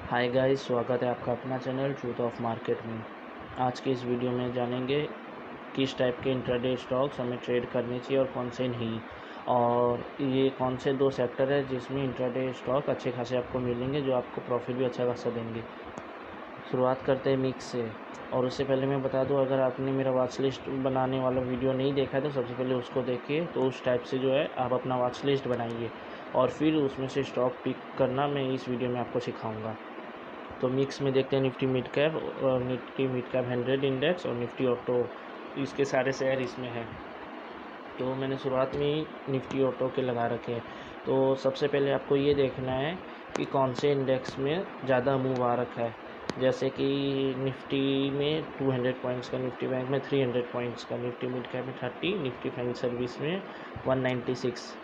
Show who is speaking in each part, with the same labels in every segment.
Speaker 1: Hi guys, स्वागत है आपका अपना चैनल ट्रूथ ऑफ मार्केट में। आज की इस वीडियो में जानेंगे किस टाइप के इंट्राडे स्टॉक्स हमें ट्रेड करने चाहिए और कौन से नहीं, और ये कौन से दो सेक्टर है जिसमें इंट्राडे स्टॉक अच्छे खासे आपको मिलेंगे जो आपको प्रॉफिट भी अच्छा खासा देंगे। शुरुआत करते हैं मिक्स से। और उससे पहले मैं बता दूं, अगर आपने मेरा वॉच लिस्ट बनाने वाला वीडियो नहीं देखा है तो सबसे पहले उसको देखिए। तो उस टाइप से जो है आप अपना वॉच लिस्ट बनाइए और फिर उसमें से स्टॉक पिक करना मैं इस वीडियो में आपको सिखाऊंगा। तो मिक्स में देखते हैं निफ्टी मिड कैप और निफ्टी मिड कैप 100 इंडेक्स और निफ्टी ऑटो, इसके सारे शेयर इसमें हैं। तो मैंने शुरुआत में ही निफ्टी ऑटो के लगा रखे हैं। तो सबसे पहले आपको ये देखना है कि कौन से इंडेक्स में ज़्यादा मूव आ रखा है। जैसे कि निफ्टी में 200 पॉइंट्स का, निफ्टी बैंक में 300 पॉइंट्स का, निफ्टी मिड कैप में 30, निफ्टी फाइनेंशियल सर्विस में 196।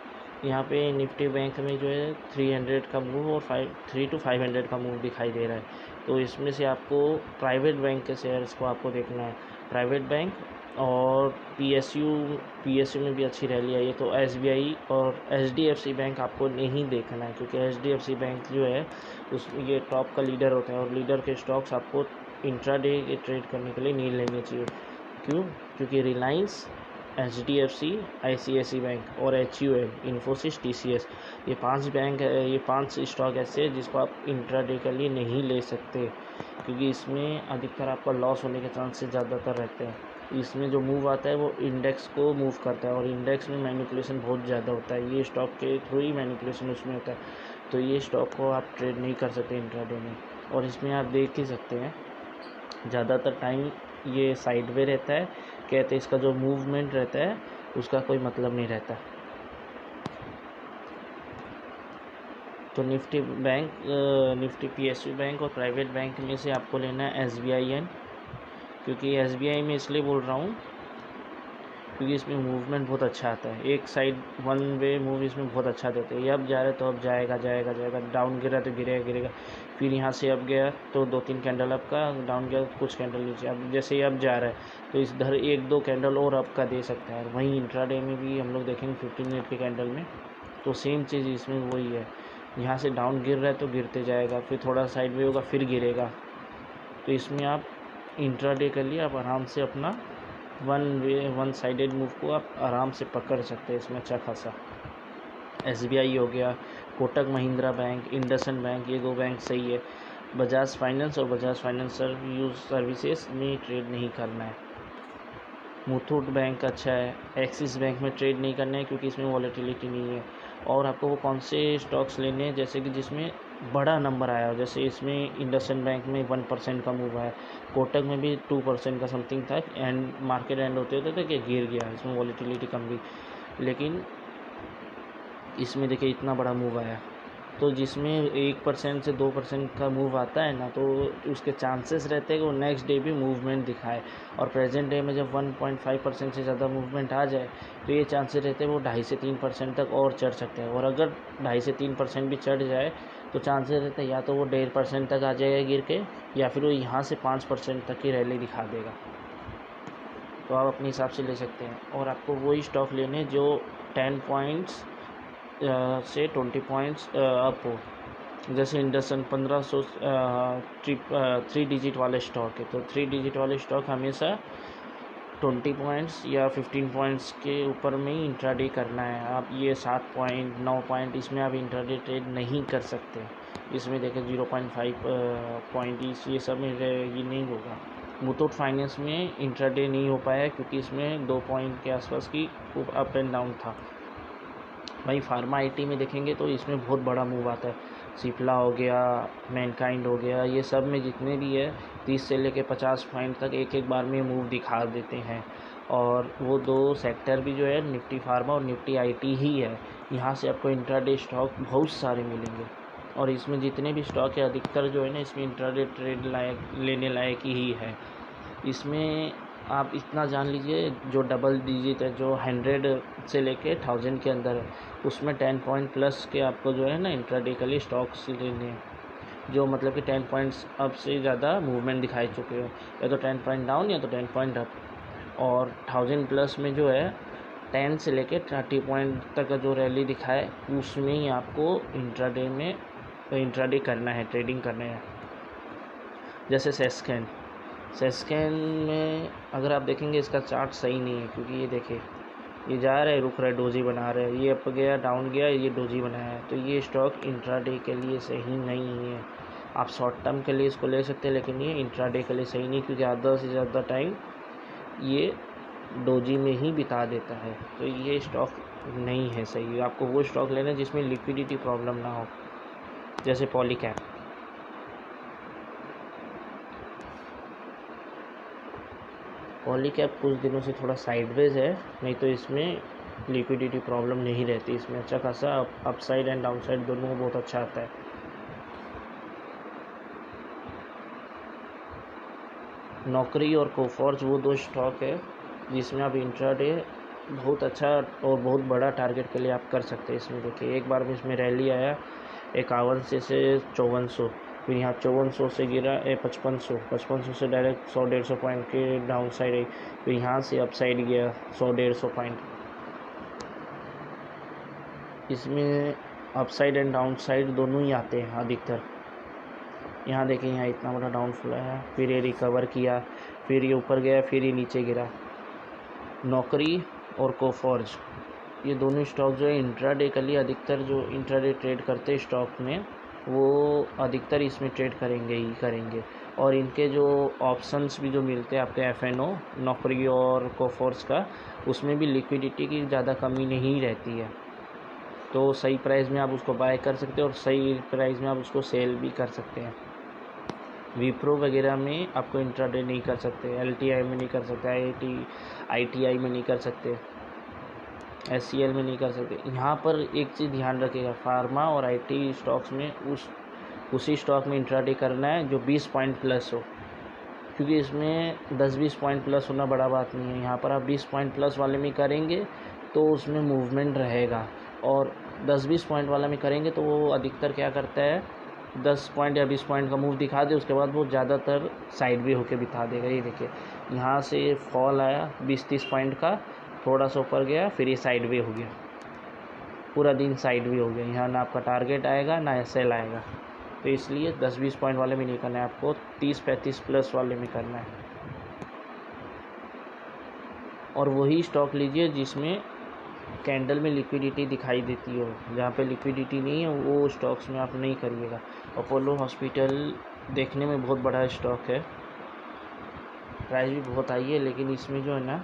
Speaker 1: यहाँ पे निफ्टी बैंक में जो है 300 का मूव और 3 to 500 का मूव दिखाई दे रहा है। तो इसमें से आपको प्राइवेट बैंक के शेयर्स को आपको देखना है। प्राइवेट बैंक और पीएसयू में भी अच्छी रैली आई है। तो एसबीआई और एचडीएफसी बैंक आपको नहीं देखना है, क्योंकि एचडीएफसी बैंक जो है उस ये टॉप का लीडर होता है और लीडर के स्टॉक्स आपको इंट्राडे के ट्रेड करने के लिए नहीं लेने चाहिए। क्यों? क्योंकि रिलायंस, एचडीएफसी, आईसीआईसी बैंक और एचयूएल, इन्फोसिस, टीसीएस, ये 5 बैंक है, ये 5 स्टॉक ऐसे हैं जिसको आप इंट्राडे के लिए नहीं ले सकते, क्योंकि इसमें अधिकतर आपका लॉस होने के चांसेस ज़्यादातर रहते हैं। इसमें जो मूव आता है वो इंडेक्स को मूव करता है और इंडेक्स में मैनिपुलेशन बहुत ज़्यादा होता है। ये स्टॉक के थ्रू ही मैनिपुलेशन उसमें होता है। तो ये स्टॉक को आप ट्रेड नहीं कर सकते इंट्राडे में। और इसमें आप देख ही सकते हैं ज़्यादातर टाइम ये साइड वे रहता है। कहते हैं इसका जो मूवमेंट रहता है उसका कोई मतलब नहीं रहता। तो Nifty bank, Nifty PSU bank और प्राइवेट बैंक में से आपको लेना है एसबीआईएन। क्योंकि एसबीआई में इसलिए बोल रहा हूँ क्योंकि इसमें मूवमेंट बहुत अच्छा आता है। एक साइड वन वे मूव इसमें बहुत अच्छा देते हैं। ये अब जा रहा है तो अब जाएगा जाएगा जाएगा, डाउन गिरा तो गिरेगा गिरेगा, फिर यहाँ से अब गया तो 2-3 कैंडल अप का, डाउन गया तो कुछ कैंडल नीचे। अब जैसे ये अब जा रहा है तो इधर 1-2 कैंडल और अप का दे सकता है। वहीं इंट्राडे में भी हम लोग देखेंगे 15 मिनट के कैंडल में तो सेम चीज़ इसमें वही है। यहाँ से डाउन गिर रहा है तो गिरते जाएगा, फिर थोड़ा साइड वे होगा फिर गिरेगा। तो इसमें आप इंट्राडे के लिए आप आराम से अपना वन साइडेड मूव को आप आराम से पकड़ सकते हैं इसमें अच्छा खासा। एसबीआई हो गया, कोटक महिंद्रा बैंक, इंडसइंड बैंक, ये 2 बैंक सही है। बजाज फाइनेंस और बजाज फाइनेंस सर्विसेज में ट्रेड नहीं करना है। मुथूट बैंक अच्छा है। एक्सिस बैंक में ट्रेड नहीं करना है क्योंकि इसमें वॉलेटिलिटी नहीं है। और आपको वो कौन से स्टॉक्स लेने हैं जैसे कि जिसमें बड़ा नंबर आया हो। जैसे इसमें इंडसइंड बैंक में 1% का मूव आया, कोटक में भी 2% का समथिंग था, एंड मार्केट एंड होते होते थे कि गिर गया, इसमें वॉलेटिलिटी कम भी। लेकिन इसमें देखिए इतना बड़ा मूव आया। तो जिसमें 1% से 2% का मूव आता है ना, तो उसके चांसेस रहते हैं कि वो नेक्स्ट डे भी मूवमेंट दिखाए। और प्रेजेंट डे में जब 1.5% से ज़्यादा मूवमेंट आ जाए तो ये चांसेस रहते हैं वो 2.5 से 3% तक और चढ़ सकते हैं। और अगर 2.5 से 3% भी चढ़ जाए तो चांसेस रहते हैं या तो वो 1.5% तक आ जाएगा गिर के, या फिर वो यहाँ से 5% तक की रैली दिखा देगा। तो आप अपने हिसाब से ले सकते हैं। और आपको वही स्टॉक लेने जो 10 पॉइंट्स से 20 पॉइंट्स अप हो। जैसे इंडसइंड 1500 3 डिजिट वाले स्टॉक है, तो 3 डिजिट वाले स्टॉक हमेशा 20 पॉइंट्स या 15 पॉइंट्स के ऊपर में ही इंट्राडे करना है। आप ये 7 पॉइंट 9 पॉइंट इसमें आप इंट्राडे ट्रेड नहीं कर सकते। इसमें देखें 0.5 पॉइंट ये सब में ये नहीं होगा। मुथूट फाइनेंस में इंट्राडे नहीं हो पाया क्योंकि इसमें 2 पॉइंट के आसपास की अप एंड डाउन था। वहीं फार्मा आईटी में देखेंगे तो इसमें बहुत बड़ा मूव आता है। सिप्ला हो गया, मैनकाइंड हो गया, ये सब में जितने भी है 30 से लेकर 50 पॉइंट तक एक एक बार में मूव दिखा देते हैं। और वो 2 सेक्टर भी जो है निफ्टी फार्मा और निफ्टी आईटी ही है। यहाँ से आपको इंट्राडे स्टॉक बहुत सारे मिलेंगे। और इसमें जितने भी स्टॉक है अधिकतर जो है ना इसमें इंट्राडे ट्रेड लायक लेने लायक ही है। इसमें आप इतना जान लीजिए जो डबल डिजिट है, जो 100 से लेके 1000 के अंदर है, उसमें 10 पॉइंट प्लस के आपको जो है ना इंट्राडे के लिए स्टॉक्स लेने हैं, जो मतलब कि 10 पॉइंट्स अप से ज़्यादा मूवमेंट दिखाई चुके हो, या तो 10 पॉइंट डाउन या तो 10 पॉइंट अप। और 1000 प्लस में जो है 10 से लेके 30 पॉइंट तक का जो रैली दिखाए उसमें ही आपको इंट्राडे करना है, ट्रेडिंग करना है। जैसे सेस्कैन में अगर आप देखेंगे इसका चार्ट सही नहीं है, क्योंकि ये देखिए ये जा रहा है, रुक रहा है, डोजी बना रहा है, ये अप गया, डाउन गया, ये डोजी बनाया है। तो ये स्टॉक इंट्राडे के लिए सही नहीं है। आप शॉर्ट टर्म के लिए इसको ले सकते हैं, लेकिन ये इंट्राडे के लिए सही नहीं, क्योंकि आधा से ज़्यादा टाइम ये डोजी में ही बिता देता है। तो ये स्टॉक नहीं है सही। आपको वो स्टॉक लेना है जिसमें लिक्विडिटी प्रॉब्लम ना हो, जैसे पॉलीकैप। पॉलीकैप कुछ दिनों से थोड़ा साइडवेज है, नहीं तो इसमें लिक्विडिटी प्रॉब्लम नहीं रहती। इसमें अच्छा खासा अपसाइड एंड डाउनसाइड दोनों बहुत अच्छा आता है। नौकरी और कोफॉर्ज वो दो स्टॉक है जिसमें आप इंट्राडे बहुत अच्छा और बहुत बड़ा टारगेट के लिए आप कर सकते हैं। इसमें देखिए एक बार में इसमें रैली आया 51 से 5400, फिर यहाँ 5400 से गिरा 5500 से डायरेक्ट 100-150 पॉइंट के डाउन साइड आई, फिर यहाँ से अप साइड गया 100-150 पॉइंट। इसमें up side and down side दोनों ही आते हैं अधिकतर। यहाँ देखिए यहाँ इतना बड़ा डाउनफॉल आया, फिर ये रिकवर किया, फिर ये ऊपर गया, फिर ये नीचे गिरा। नौकरी और कोफॉर्ज ये दोनों स्टॉक जो है इंट्राडे के लिए, अधिकतर जो इंट्राडे ट्रेड करते हैं स्टॉक में वो अधिकतर इसमें ट्रेड करेंगे। और इनके जो ऑप्शंस भी जो मिलते हैं आपके एफएनओ, नौकरी और कोफॉर्ज का, उसमें भी लिक्विडिटी की ज़्यादा कमी नहीं रहती है। तो सही प्राइस में आप उसको बाय कर सकते हैं और सही प्राइस में आप उसको सेल भी कर सकते हैं। विप्रो वगैरह में आपको इंट्राडे नहीं कर सकते, एलटीआई में नहीं कर सकते, आईटीआई में नहीं कर सकते, एससीएल में नहीं कर सकते। यहाँ पर एक चीज़ ध्यान रखिएगा, फार्मा और आईटी स्टॉक्स में उसी स्टॉक में इंट्राडे करना है जो 20 पॉइंट प्लस हो, क्योंकि इसमें 10-20 पॉइंट प्लस होना बड़ा बात नहीं है। यहाँ पर आप 20 पॉइंट प्लस वाले में करेंगे तो उसमें मूवमेंट रहेगा, और 10-20 पॉइंट वाला में करेंगे तो वो अधिकतर क्या करता है 10 पॉइंट या 20 पॉइंट का मूव दिखा दे, उसके बाद वो ज़्यादातर साइड भी होके बिता देगा। ये देखिए यहाँ से फॉल आया 20-30 पॉइंट का, थोड़ा सा ऊपर गया, फिर ये साइड वे हो गया, पूरा दिन साइड वे हो गया। यहाँ ना आपका टारगेट आएगा ना सेल आएगा। तो इसलिए 10-20 पॉइंट वाले में नहीं करना है आपको, 30-35 प्लस वाले में करना है। और वही स्टॉक लीजिए जिसमें कैंडल में लिक्विडिटी दिखाई देती हो। जहाँ पे लिक्विडिटी नहीं है वो स्टॉक्स में आप नहीं करिएगा। अपोलो हॉस्पिटल देखने में बहुत बड़ा स्टॉक है, प्राइस भी बहुत हाई है, लेकिन इसमें जो है ना,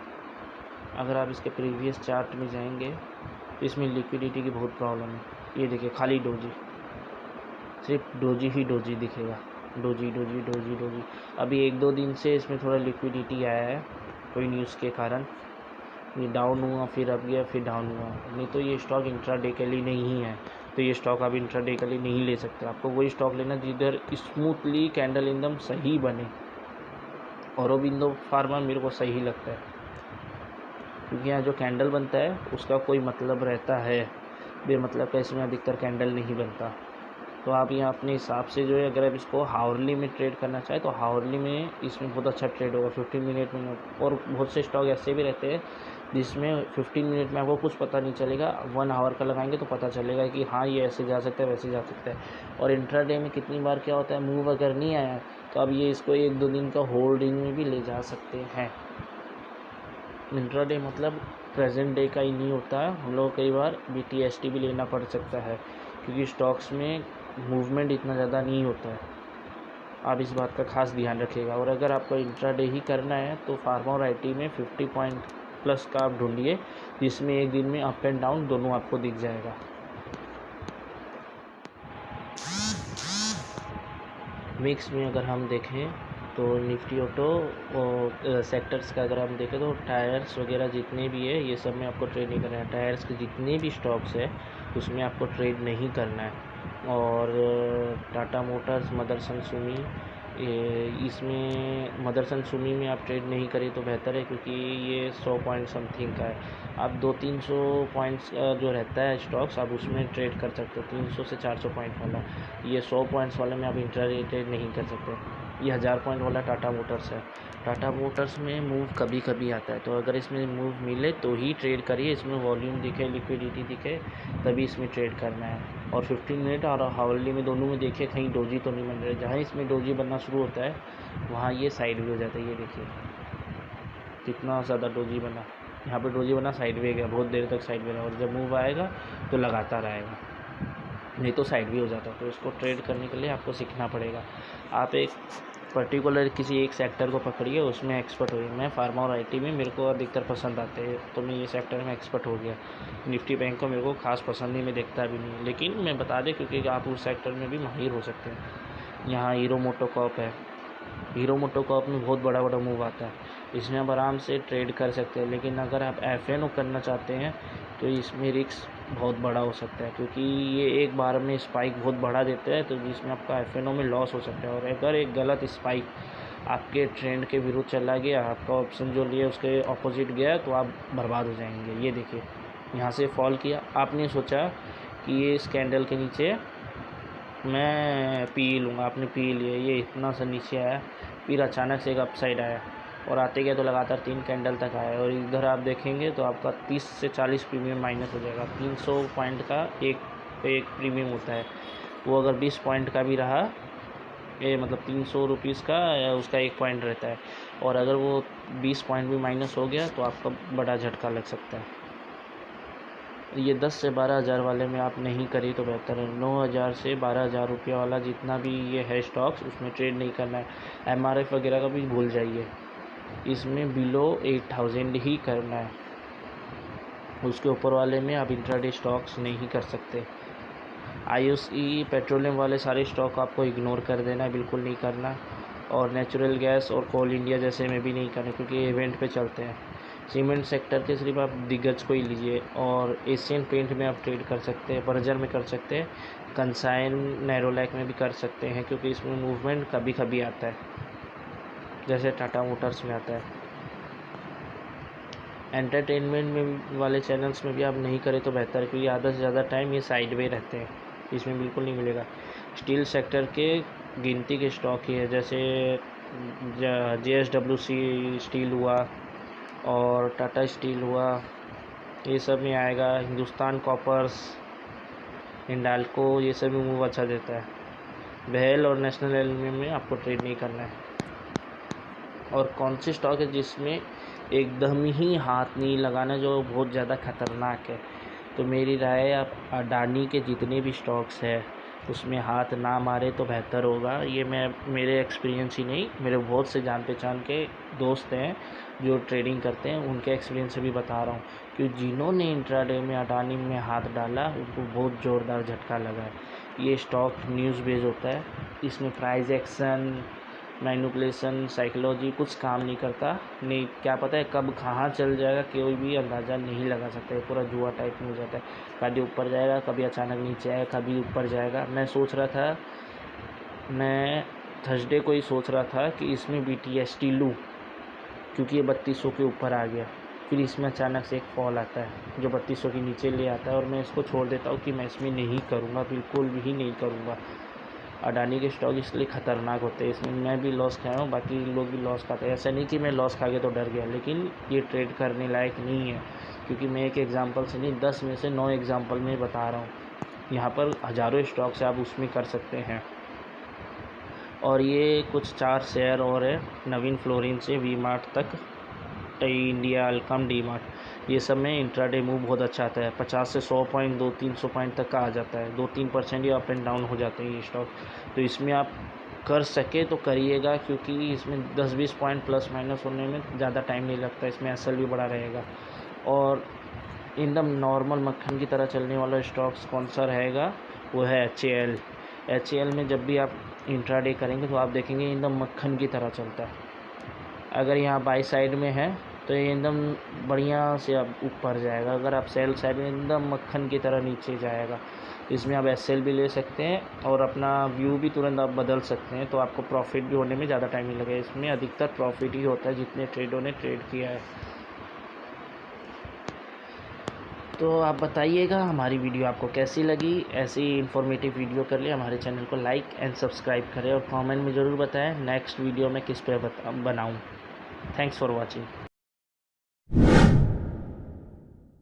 Speaker 1: अगर आप इसके प्रीवियस चार्ट में जाएंगे तो इसमें लिक्विडिटी की बहुत प्रॉब्लम है। ये देखिए खाली डोजी, सिर्फ डोजी ही डोजी दिखेगा, डोजी। अभी 1-2 दिन से इसमें थोड़ा लिक्विडिटी आया है कोई न्यूज़ के कारण, ये डाउन हुआ, फिर अप गया, फिर डाउन हुआ। नहीं तो ये स्टॉक इंट्राडे के लिए नहीं है। तो ये स्टॉक आप इंट्राडे के लिए नहीं ले सकते। आपको वही स्टॉक लेना जिधर स्मूथली कैंडल एकदम सही बने। औरोबिंदो फार्मा मेरे को सही लगता है, क्योंकि यहाँ जो कैंडल बनता है उसका कोई मतलब रहता है, बेमतलब का इसमें अधिकतर कैंडल नहीं बनता। तो आप यहाँ अपने हिसाब से जो है, अगर आप इसको हावरली में ट्रेड करना चाहें तो हावरली में इसमें बहुत अच्छा ट्रेड होगा 15 मिनट में। और बहुत से स्टॉक ऐसे भी रहते हैं जिसमें 15 मिनट में आपको कुछ पता नहीं चलेगा, 1 आवर का लगाएंगे तो पता चलेगा कि हाँ ये ऐसे जा सकता है, वैसे जा सकता है। और इंट्राडे में कितनी बार क्या होता है, मूव अगर नहीं आया तो अब ये इसको 1-2 दिन का होल्डिंग में भी ले जा सकते हैं। इंट्राडे मतलब प्रेजेंट डे का ही नहीं होता है, हम लोग कई बार BTST भी लेना पड़ सकता है, क्योंकि स्टॉक्स में मूवमेंट इतना ज़्यादा नहीं होता है। आप इस बात का खास ध्यान रखिएगा। और अगर आपको इंट्राडे ही करना है तो फार्मा और आईटी में 50 पॉइंट प्लस का आप ढूंढिए, जिसमें एक दिन में अप एंड डाउन दोनों आपको दिख जाएगा। मिक्स में अगर हम देखें तो निफ्टी ऑटो और सेक्टर्स का अगर हम देखें तो टायर्स वगैरह जितने भी है ये सब में आपको ट्रेड नहीं करना है। टायर्स के जितने भी स्टॉक्स है उसमें आपको ट्रेड नहीं करना है। और टाटा मोटर्स, मदरसन सुमी, इसमें मदरसन सुमी में आप ट्रेड नहीं करें तो बेहतर है, क्योंकि ये 100 पॉइंट समथिंग का है। आप 200-300 पॉइंट्स जो रहता है स्टॉक्स आप उसमें ट्रेड कर सकते हो, 300 से 400 पॉइंट वाला। ये 100 पॉइंट्स वाले में आप इंट्राडे ट्रेड नहीं कर सकते। ये 1000 पॉइंट वाला टाटा मोटर्स है। टाटा मोटर्स में मूव कभी कभी आता है, तो अगर इसमें मूव मिले तो ही ट्रेड करिए, इसमें वॉल्यूम दिखे, लिक्विडिटी दिखे, तभी इसमें ट्रेड करना है। और 15 मिनट और हावरली में दोनों में देखिए कहीं डोजी तो नहीं बन रहा है। जहाँ इसमें डोजी बनना शुरू होता है वहाँ ये साइड वे हो जाता है। ये देखिए कितना ज़्यादा डोजी बना, यहाँ पे डोजी बना, साइड वे गया, बहुत देर तक साइड वे रहा, और जब मूव आएगा तो लगातार आएगा, नहीं तो साइड वे हो जाता है। तो इसको ट्रेड करने के लिए आपको सीखना पड़ेगा। आप एक पर्टिकुलर किसी एक सेक्टर को पकड़िए, उसमें एक्सपर्ट होइए। मैं फार्मा और आईटी में मेरे को अधिकतर पसंद आते हैं, तो मैं ये सेक्टर में एक्सपर्ट हो गया। निफ्टी बैंक को मेरे को खास पसंद नहीं, मैं देखता भी नहीं, लेकिन मैं बता दें क्योंकि आप उस सेक्टर में भी माहिर हो सकते हैं। यहाँ हीरो मोटोकॉर्प है, हीरो मोटोकॉर्प में बहुत बड़ा बड़ा मूव आता है, इसमें आप आराम से ट्रेड कर सकते हैं। लेकिन अगर आप एफएनओ करना चाहते हैं तो इसमें रिस्क बहुत बड़ा हो सकता है, क्योंकि ये एक बार में स्पाइक बहुत बढ़ा देते हैं, तो जिसमें आपका एफएनओ में लॉस हो सकता है। और अगर एक गलत स्पाइक आपके ट्रेंड के विरुद्ध चला गया, आपका ऑप्शन जो लिए उसके ऑपोजिट गया, तो आप बर्बाद हो जाएंगे। ये देखिए यहाँ से फॉल किया, आपने सोचा कि ये इस कैंडल के नीचे मैं पी लूँगा, आपने पी लिया, ये इतना सा नीचे आया, फिर अचानक से एक अपसाइड आया और आते गया तो लगातार 3 कैंडल तक आया। और इधर आप देखेंगे तो आपका 30 से 40 प्रीमियम माइनस हो जाएगा। 300 पॉइंट का एक प्रीमियम होता है, वो अगर 20 पॉइंट का भी रहा, ये मतलब 300 रुपीज़ का उसका 1 पॉइंट रहता है, और अगर वो 20 पॉइंट भी माइनस हो गया तो आपका बड़ा झटका लग सकता है। ये 10 से 12 हज़ार वाले में आप नहीं करिए तो बेहतर है। 9,000 से 12,000 रुपये वाला जितना भी ये है स्टॉक्स, उसमें ट्रेड नहीं करना है। एमआरएफ वगैरह का भी भूल जाइए, इसमें बिलो 8,000 ही करना है। उसके ऊपर वाले में आप इंट्राडे स्टॉक्स नहीं कर सकते। आईओसी पेट्रोलियम वाले सारे स्टॉक आपको इग्नोर कर देना है, बिल्कुल नहीं करना। और नेचुरल गैस और कोल इंडिया जैसे में भी नहीं करना, क्योंकि इवेंट पे चलते हैं। सीमेंट सेक्टर के सिर्फ आप दिग्गज को ही लीजिए, और एशियन पेंट में आप ट्रेड कर सकते हैं, बर्जर में कर सकते हैं, कंसाइन नैरोलैक में भी कर सकते हैं, क्योंकि इसमें मूवमेंट कभी कभी आता है, जैसे टाटा मोटर्स में आता है। एंटरटेनमेंट में वाले चैनल्स में भी आप नहीं करें तो बेहतर है, क्योंकि आधा से ज़्यादा टाइम ये साइड वे रहते हैं, इसमें बिल्कुल नहीं मिलेगा। स्टील सेक्टर के गिनती के स्टॉक ही है, जैसे JSW स्टील हुआ और टाटा स्टील हुआ, ये सब में आएगा। हिंदुस्तान कॉपर्स, हिंडाल्को, ये सब में मूव अच्छा देता है। बेल और नेशनल एल्यूमिनियम में आपको ट्रेड नहीं करना है। और कौन सी स्टॉक है जिसमें एकदम ही हाथ नहीं लगाना, जो बहुत ज़्यादा ख़तरनाक है, तो मेरी राय है आप अडानी के जितने भी स्टॉक्स है उसमें हाथ ना मारे तो बेहतर होगा। ये मेरे एक्सपीरियंस ही नहीं, मेरे बहुत से जान पहचान के दोस्त हैं जो ट्रेडिंग करते हैं, उनके एक्सपीरियंस से भी बता रहा हूँ कि जिन्होंने इंट्राडे में अडानी में हाथ डाला उनको बहुत ज़ोरदार झटका लगा है। ये स्टॉक न्यूज़ बेस्ड होता है, इसमें प्राइस एक्शन, मैनिपुलेशन, साइकोलॉजी कुछ काम नहीं करता। नहीं, क्या पता है कब कहाँ चल जाएगा, कोई भी अंदाज़ा नहीं लगा सकता है, पूरा जुआ टाइप में हो जाता है। कभी ऊपर जाएगा, कभी अचानक नीचे आएगा, कभी ऊपर जाएगा। मैं थर्सडे को ही सोच रहा था कि इसमें BTST लूँ, क्योंकि ये 3200 के ऊपर आ गया, फिर इसमें अचानक से एक फॉल आता है जो 3200 के नीचे ले आता है, और मैं इसको छोड़ देता हूँ कि मैं इसमें नहीं करूँगा, बिल्कुल भी नहीं करूँगा। अडानी के स्टॉक इसलिए ख़तरनाक होते हैं, इसमें मैं भी लॉस खाया हूँ, बाकी लोग भी लॉस खाते हैं। ऐसा नहीं कि मैं लॉस खा के तो डर गया, लेकिन ये ट्रेड करने लायक नहीं है, क्योंकि मैं एक एग्जांपल से नहीं 10 में से 9 एग्जांपल में बता रहा हूँ। यहाँ पर हज़ारों स्टॉक्स आप उसमें कर सकते हैं। और ये कुछ 4 शेयर और है, नवीन फ्लोरिन से वी मार्ट तक, इंडिया, अल्कम, डी मार्ट, ये सब में इंट्राडे मूव बहुत अच्छा आता है। 50 से 100 पॉइंट, 200-300 पॉइंट तक का आ जाता है, 2-3% ही अप एंड डाउन हो जाते हैं ये स्टॉक। तो इसमें आप कर सके तो करिएगा, क्योंकि इसमें 10-20 पॉइंट प्लस माइनस होने में ज़्यादा टाइम नहीं लगता, इसमें एसएल भी बड़ा रहेगा। और एकदम नॉर्मल मक्खन की तरह चलने वाला स्टॉक्स कौन सा रहेगा, वो है HAL में जब भी आप इंट्राडे करेंगे तो आप देखेंगे एकदम मक्खन की तरह चलता है। अगर यहाँ बाई साइड में है तो ये एकदम बढ़िया से अब ऊपर जाएगा, अगर आप सेल साइड में एकदम मक्खन की तरह नीचे जाएगा। इसमें आप SL भी ले सकते हैं और अपना व्यू भी तुरंत आप बदल सकते हैं, तो आपको प्रॉफिट भी होने में ज़्यादा टाइम नहीं लगेगा। इसमें अधिकतर प्रॉफिट ही होता है जितने ट्रेडों ने ट्रेड किया है। तो आप बताइएगा हमारी वीडियो आपको कैसी लगी। ऐसी इन्फॉर्मेटिव वीडियो कर लिए हमारे चैनल को लाइक एंड सब्सक्राइब करें, और कमेंट में ज़रूर बताएं नेक्स्ट वीडियो में किस पे बनाऊं। Thanks for watching.